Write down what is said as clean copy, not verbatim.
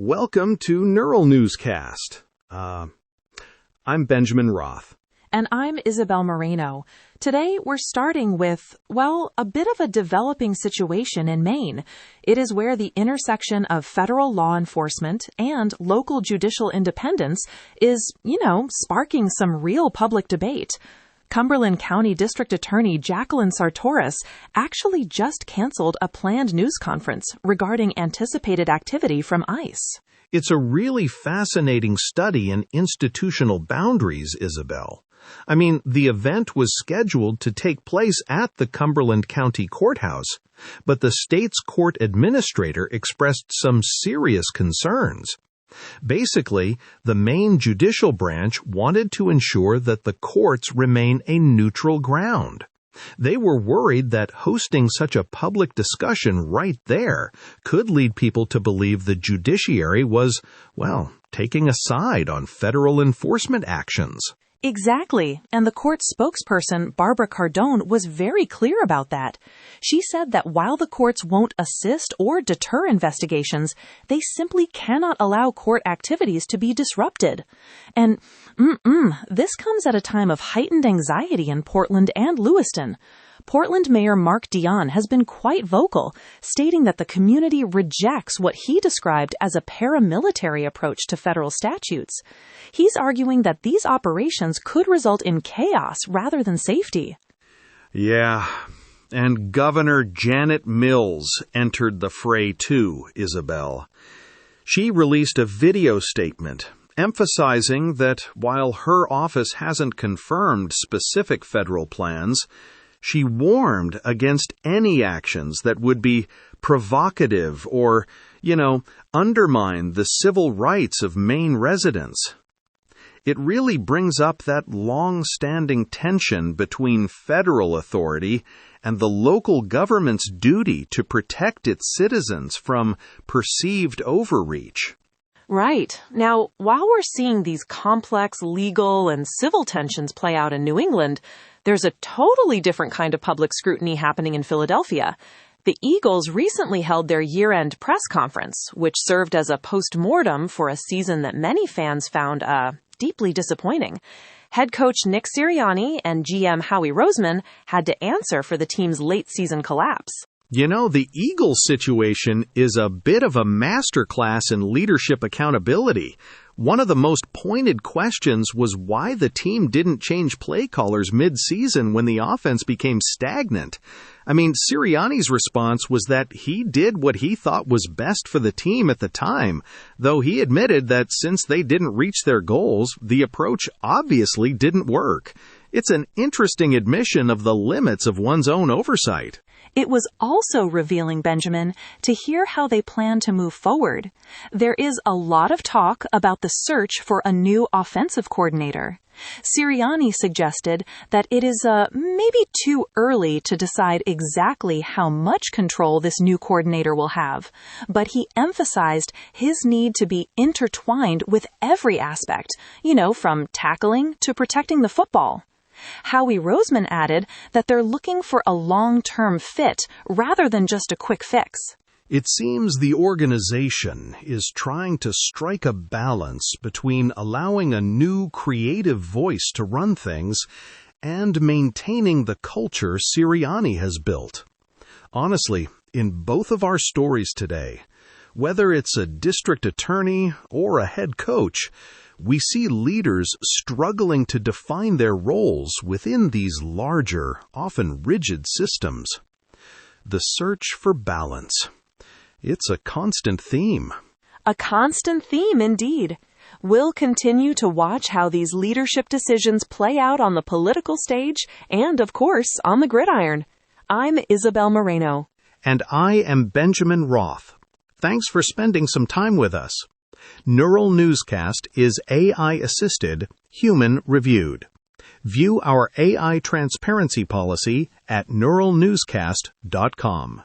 Welcome to Neural Newscast. I'm Benjamin Roth. And I'm Isabel Moreno. Today, we're starting with, a bit of a developing situation in Maine. It is where the intersection of federal law enforcement and local judicial independence is, sparking some real public debate. Cumberland County District Attorney Jacqueline Sartoris actually just canceled a planned news conference regarding anticipated activity from ICE. It's a really fascinating study in institutional boundaries, Isabel. I mean, the event was scheduled to take place at the Cumberland County Courthouse, but the state's court administrator expressed some serious concerns. Basically, the Maine Judicial Branch wanted to ensure that the courts remain a neutral ground. They were worried that hosting such a public discussion right there could lead people to believe the judiciary was, taking a side on federal enforcement actions. Exactly, and the court spokesperson, Barbara Cardone, was very clear about that. She said that while the courts won't assist or deter investigations, they simply cannot allow court activities to be disrupted. And, this comes at a time of heightened anxiety in Portland and Lewiston. Portland Mayor Mark Dion has been quite vocal, stating that the community rejects what he described as a paramilitary approach to federal statutes. He's arguing that these operations could result in chaos rather than safety. Yeah, and Governor Janet Mills entered the fray too, Isabel. She released a video statement emphasizing that while her office hasn't confirmed specific federal plans, she warned against any actions that would be provocative or, undermine the civil rights of Maine residents. It really brings up that long-standing tension between federal authority and the local government's duty to protect its citizens from perceived overreach. Right. Now, while we're seeing these complex legal and civil tensions play out in New England, there's a totally different kind of public scrutiny happening in Philadelphia. The Eagles recently held their year-end press conference, which served as a post-mortem for a season that many fans found deeply disappointing. Head coach Nick Sirianni and GM Howie Roseman had to answer for the team's late-season collapse. The Eagles situation is a bit of a masterclass in leadership accountability. One of the most pointed questions was why the team didn't change play callers mid-season when the offense became stagnant. Sirianni's response was that he did what he thought was best for the team at the time, though he admitted that since they didn't reach their goals, the approach obviously didn't work. It's an interesting admission of the limits of one's own oversight. It was also revealing, Benjamin, to hear how they plan to move forward. There is a lot of talk about the search for a new offensive coordinator. Sirianni suggested that it is maybe too early to decide exactly how much control this new coordinator will have, but he emphasized his need to be intertwined with every aspect, from tackling to protecting the football. Howie Roseman added that they're looking for a long-term fit rather than just a quick fix. It seems the organization is trying to strike a balance between allowing a new creative voice to run things and maintaining the culture Sirianni has built. Honestly, in both of our stories today, whether it's a district attorney or a head coach, we see leaders struggling to define their roles within these larger, often rigid systems. The search for balance. It's a constant theme. A constant theme, indeed. We'll continue to watch how these leadership decisions play out on the political stage and, of course, on the gridiron. I'm Isabel Moreno. And I am Benjamin Roth. Thanks for spending some time with us. Neural Newscast is AI-assisted, human-reviewed. View our AI transparency policy at neuralnewscast.com.